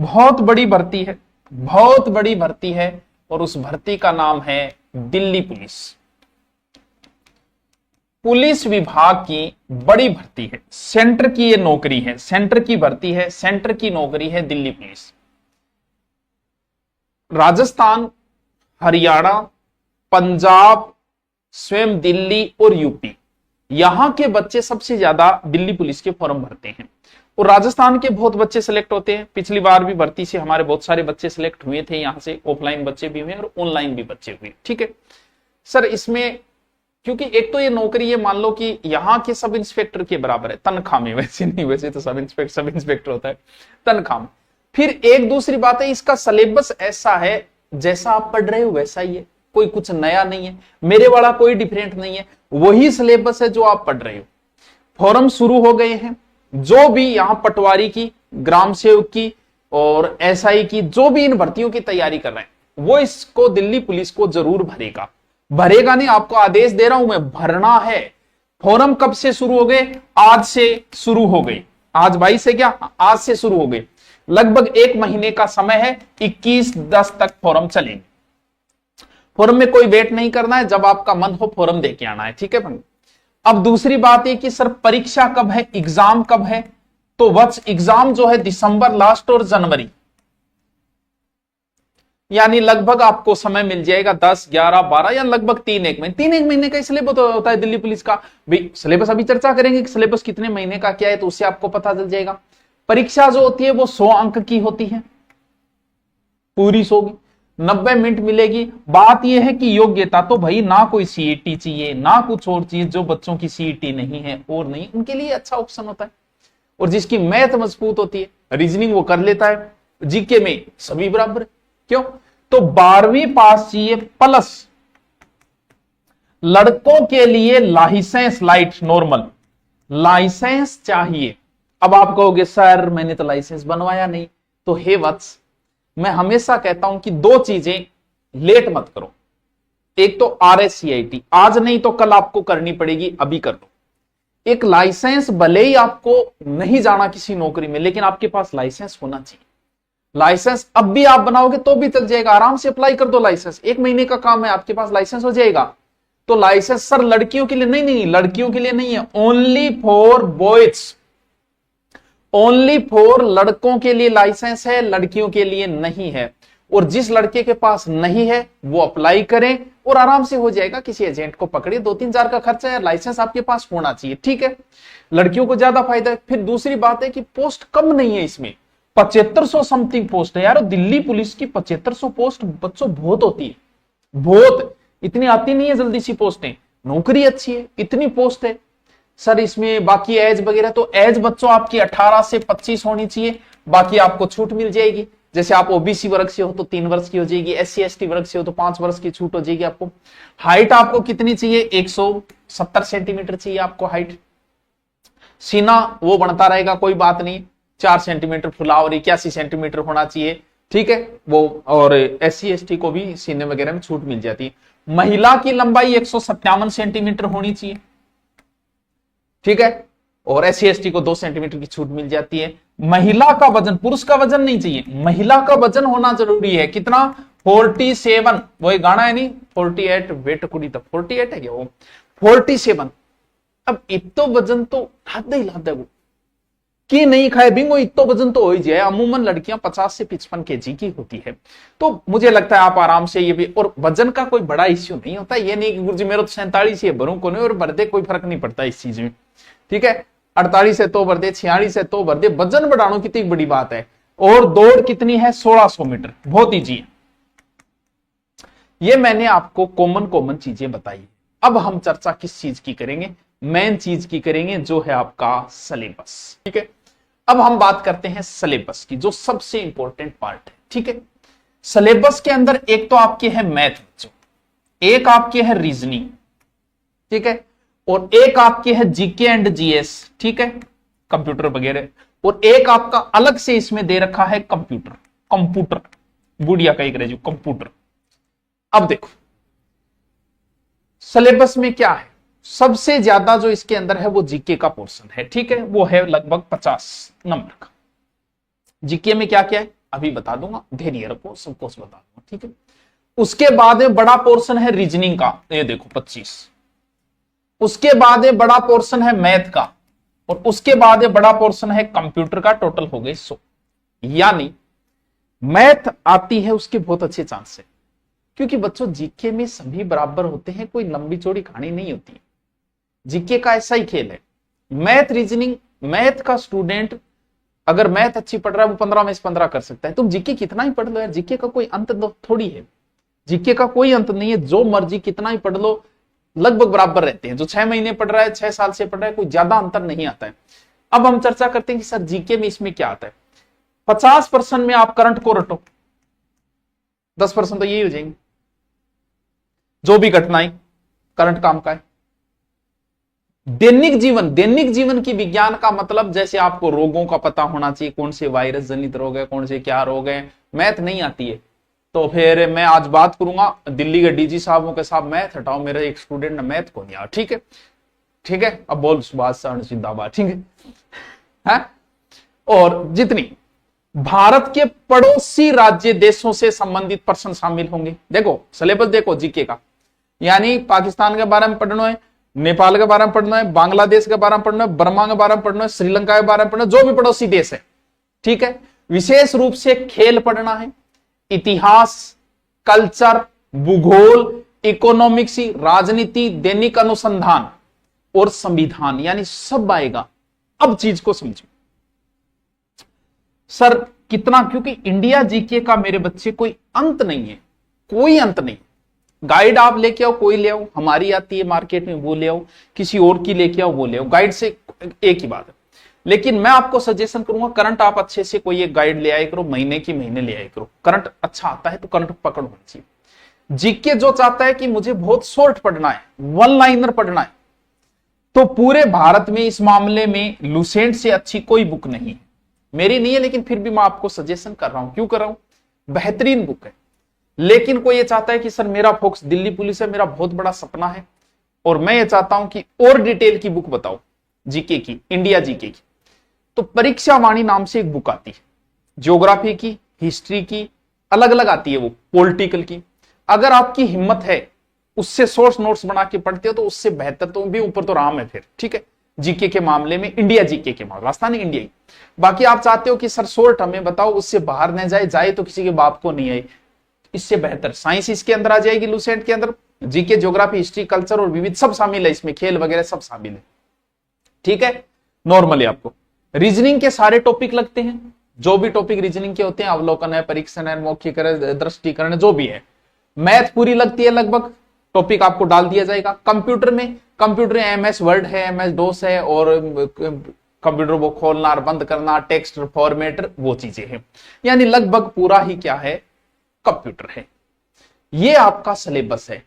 बहुत बड़ी भर्ती है, बहुत बड़ी भर्ती है, और उस भर्ती का नाम है दिल्ली पुलिस। पुलिस विभाग की बड़ी भर्ती है, सेंटर की ये नौकरी है, सेंटर की भर्ती है, सेंटर की नौकरी है दिल्ली पुलिस। राजस्थान, हरियाणा, पंजाब, स्वयं दिल्ली और यूपी, यहां के बच्चे सबसे ज्यादा दिल्ली पुलिस के फॉर्म भरते हैं। और राजस्थान के बहुत बच्चे सिलेक्ट होते हैं। पिछली बार भी भर्ती से हमारे बहुत सारे बच्चे सिलेक्ट हुए थे, यहां से ऑफलाइन बच्चे भी हुए और ऑनलाइन भी बच्चे हुए। ठीक है सर, इसमें क्योंकि एक तो ये नौकरी ये मान लो कि यहाँ के सब इंस्पेक्टर के बराबर है तनख्वाह में, वैसे नहीं, वैसे तो सब इंस्पेक्टर होता है तनख्वाह में। फिर एक दूसरी बात है, इसका सिलेबस ऐसा है जैसा आप पढ़ रहे हो वैसा ही है, कोई कुछ नया नहीं है, मेरे वाला कोई डिफरेंट नहीं है, वही सिलेबस है जो आप पढ़ रहे हो। फॉर्म शुरू हो गए हैं, जो भी यहाँ पटवारी की, ग्राम सेवक की और एसआई की, जो भी इन भर्तियों की तैयारी कर रहे हैं वो इसको दिल्ली पुलिस को जरूर भरेगा। भरेगा नहीं, आपको आदेश दे रहा हूं मैं, भरना है। फॉर्म कब से शुरू हो गए? आज से शुरू हो गए। आज 22 है क्या? आज से शुरू हो गए। लगभग 1 महीने का समय है, 21/10 तक फॉर्म चलेंगे। फॉर्म में कोई वेट नहीं करना है, जब आपका मन हो फॉर्म देके आना है। ठीक है बंद। अब दूसरी बात है कि सर परीक्षा कब है, एग्जाम कब है? तो वत्स एग्जाम जो है दिसंबर लास्ट और जनवरी, यानी लगभग आपको समय मिल जाएगा 10, 11, 12 या लगभग 3-1 महीने। 3-1 महीने का सिलेबस होता है दिल्ली पुलिस का। भाई सिलेबस अभी चर्चा करेंगे कि सिलेबस कितने महीने का क्या है, तो उससे आपको पता चल जाएगा। परीक्षा जो होती है वो 100 अंक की होती है, पूरी 100 की, 90 मिनट मिलेगी। बात यह है कि योग्यता तो भाई ना कोई सीईटी चाहिए ना कुछ और चाहिए, जो बच्चों की सीईटी नहीं है और नहीं, उनके लिए अच्छा ऑप्शन होता है। और जिसकी मैथ मजबूत होती है, रीजनिंग वो कर लेता है, जीके में सभी बराबर। क्यों? तो 12वीं पास चाहिए प्लस लड़कों के लिए लाइसेंस, लाइट नॉर्मल लाइसेंस चाहिए। अब आप कहोगे सर मैंने तो लाइसेंस बनवाया नहीं, तो हे वत्स मैं हमेशा कहता हूं कि 2 चीजें लेट मत करो। एक तो RSCIT, आज नहीं तो कल आपको करनी पड़ेगी, अभी कर लो। एक लाइसेंस, भले ही आपको नहीं जाना किसी नौकरी में, लेकिन आपके पास लाइसेंस होना चाहिए। लाइसेंस अब भी आप बनाओगे तो भी चल जाएगा, आराम से अप्लाई कर दो लाइसेंस, 1 महीने का काम है, आपके पास लाइसेंस हो जाएगा। तो लाइसेंस सर लड़कियों के लिए नहीं, नहीं लड़कियों के लिए नहीं है, only for boys, only for लड़कों के लिए लाइसेंस है, लड़कियों के लिए नहीं है। और जिस लड़के के पास नहीं है वो अप्लाई करें और आराम से हो जाएगा, किसी एजेंट को पकड़िए, 2-3 हजार का खर्चा है, लाइसेंस आपके पास होना चाहिए। ठीक है, लड़कियों को ज्यादा फायदा है। फिर दूसरी बात है कि पोस्ट कम नहीं है इसमें, 7500 समथिंग पोस्ट है यार। दिल्ली पुलिस की 7500 पोस्ट बच्चों बहुत होती है, बहुत, इतनी आती नहीं है जल्दी सी पोस्टें। नौकरी अच्छी है, इतनी पोस्ट है सर। इसमें बाकी एज वगैरह, तो एज बच्चों आपकी 18 से 25 होनी चाहिए, बाकी आपको छूट मिल जाएगी। जैसे आप ओबीसी वर्ग से हो तो 3 वर्ष की हो जाएगी, SC ST वर्ग से हो तो 5 वर्ष की छूट हो जाएगी आपको। हाइट आपको कितनी चाहिए? 170 सेंटीमीटर चाहिए आपको हाइट। सीना वो बढ़ता रहेगा, कोई बात नहीं, 4 सेंटीमीटर फुला और 81 सेंटीमीटर होना चाहिए। ठीक है वो, और SC ST को भी सीने वगैरह में छूट मिल जाती है। महिला की लंबाई 157 सेंटीमीटर होनी चाहिए। ठीक है, और SC ST को 2 सेंटीमीटर की छूट मिल जाती है। महिला का वजन, पुरुष का वजन नहीं चाहिए, महिला का वजन होना जरूरी है। कितना? 47, वो एक गाना है नहीं, 48 वेट कुड़ी, तब 48 है क्या वो, 47। अब इतो वजन तो लाद ही लाद है वो कि नहीं खाए बिंगो, इतो वजन तो हो ही जाए। अमूमन लड़कियां 50 से 55 kg की होती है। तो मुझे लगता है आप आराम से ये भी, और वजन का कोई बड़ा इश्यू नहीं होता। ये नहीं कि गुरुजी मेरा तो 47 है, भरूं को नहीं, और भर दे, कोई फर्क नहीं पड़ता इस चीज में। ठीक है, 48 है तो भर दे, 46 है तो भर दे, वजन बढ़ाना कितनी बड़ी बात है। और दौड़ कितनी है? 1600 मीटर, बहुत ईजी है। ये मैंने आपको कॉमन चीजें बताई। अब हम चर्चा किस चीज की करेंगे? मेन चीज की करेंगे, जो है आपका सिलेबस। ठीक है, अब हम बात करते हैं सिलेबस की, जो सबसे इंपॉर्टेंट पार्ट है। ठीक है, सिलेबस के अंदर एक तो आपके है मैथ बच्चों, एक आपके है रीजनिंग, ठीक है, और एक आपके है जीके एंड जीएस, ठीक है, कंप्यूटर वगैरह, और एक आपका अलग से इसमें दे रखा है कंप्यूटर गुड़िया का एक रेजू कंप्यूटर। अब देखो सिलेबस में क्या है, सबसे ज्यादा जो इसके अंदर है वो जीके का पोर्शन है। ठीक है, वो है लगभग 50 नंबर का। जीके में क्या क्या है? अभी बता दूंगा, धैर्य रखो, सब कुछ बता दूंगा, ठीक है। उसके बाद में बड़ा पोर्शन है रीजनिंग का, ये देखो 25। उसके बाद में बड़ा पोर्शन है मैथ का, और उसके बाद में बड़ा पोर्शन है कंप्यूटर का, टोटल हो गए 100। यानी मैथ आती है उसके बहुत अच्छे चांस है, क्योंकि बच्चों जीके में सभी बराबर होते हैं, कोई लंबी चौड़ी कहानी नहीं होती है। जीके का ऐसा ही खेल है। मैथ रीजनिंग, मैथ का स्टूडेंट अगर मैथ अच्छी पढ़ रहा है वो 15 में से 15 कर सकता है। तुम जीके कितना ही पढ़ लो यार, जीके का कोई अंत थोड़ी है, जीके का कोई अंत नहीं है। जो मर्जी कितना ही पढ़ लो लगभग बराबर रहते हैं। जो 6 महीने पढ़ रहा है, 6 साल से पढ़ रहा है, कोई ज्यादा अंतर नहीं आता है। अब हम चर्चा करते हैं कि सर जीके में इसमें क्या आता है। 50% में आप करंट को रटो, 10% तो यही हो जाएंगे, जो भी घटनाएं करंट काम का है। दैनिक जीवन की विज्ञान का मतलब, जैसे आपको रोगों का पता होना चाहिए, कौन से वायरस जनित रोग है, कौन से क्या रोग है। मैथ नहीं आती है तो फिर मैं आज बात करूंगा दिल्ली के डीजी साहबों के साथ, मैथ हटाओ, मेरा एक स्टूडेंट ने मैथ को नहीं आया, ठीक है, ठीक है। अब बोल सुभाष सर जिंदाबाद, ठीक है। और जितनी भारत के पड़ोसी राज्य देशों से संबंधित पर्सन शामिल होंगे, देखो सिलेबस देखो जीके का, यानी पाकिस्तान के बारे में पढ़ना है, नेपाल के बारे में पढ़ना है, बांग्लादेश के बारे में पढ़ना है, बर्मा के बारे में पढ़ना है, श्रीलंका के बारे में पढ़ना है, जो भी पड़ोसी देश है, ठीक है। विशेष रूप से खेल पढ़ना है, इतिहास, कल्चर, भूगोल, इकोनॉमिक्स, राजनीति, दैनिक अनुसंधान और संविधान, यानी सब आएगा। अब चीज को समझो सर कितना, क्योंकि इंडिया जीके का मेरे बच्चे कोई अंत नहीं है, कोई अंत नहीं। गाइड आप लेके आओ, कोई ले आओ, हमारी आती है मार्केट में वो ले आओ, किसी और की लेके आओ वो ले आओ, गाइड से एक ही बात है। लेकिन मैं आपको सजेशन करूंगा करंट आप अच्छे से कोई एक गाइड ले आए करो, महीने की महीने ले आए करो। करंट अच्छा आता है तो करंट पकड़ होनी चाहिए। जीके जो चाहता है कि मुझे बहुत शॉर्ट पढ़ना है, वन लाइनर पढ़ना है, तो पूरे भारत में इस मामले में लुसेंट से अच्छी कोई बुक नहीं है। मेरी नहीं है लेकिन फिर भी मैं आपको सजेशन कर रहा हूं। क्यों कर रहा हूं? बेहतरीन बुक है। लेकिन कोई ये चाहता है कि सर मेरा फोकस दिल्ली पुलिस है, मेरा बहुत बड़ा सपना है और मैं ये चाहता हूं कि और डिटेल की बुक बताओ जीके की, इंडिया जीके की, तो परीक्षा वाणी नाम से एक बुक आती है, ज्योग्राफी की, हिस्ट्री की, अलग अलग आती है वो, पॉलिटिकल की। अगर आपकी हिम्मत है उससे सोर्स नोट्स बना के पढ़ते हो तो उससे बेहतर तो भी ऊपर तो राम है फिर, ठीक है। जीके के मामले में, इंडिया जीके के मामले, राजस्थान इंडिया ही। बाकी आप चाहते हो कि सर शॉर्ट हमें बताओ, उससे बाहर न जाए तो किसी के बाप को नहीं आए, इससे बेहतर साइंस इसके अंदर आ जाएगी, लुसेंट के अंदर जीके, ज्योग्राफी, हिस्ट्री, कल्चर और विविध सब शामिल है इसमें, खेल वगैरह सब शामिल है, ठीक है। नॉर्मली आपको रीजनिंग के सारे टॉपिक लगते हैं, जो भी टॉपिक रीजनिंग के होते हैं, अवलोकन है, परीक्षण है, मौखिकरण, दृष्टिकरण, जो भी है। मैथ पूरी लगती है लगभग, टॉपिक आपको डाल दिया जाएगा। कंप्यूटर में एमएस वर्ड है, एमएस डोस है, और कंप्यूटर को खोलना और बंद करना, टेक्स्ट फॉर्मेटर, वो चीजें हैं। यानी लगभग पूरा ही क्या है, कंप्यूटर है। ये आपका सिलेबस है।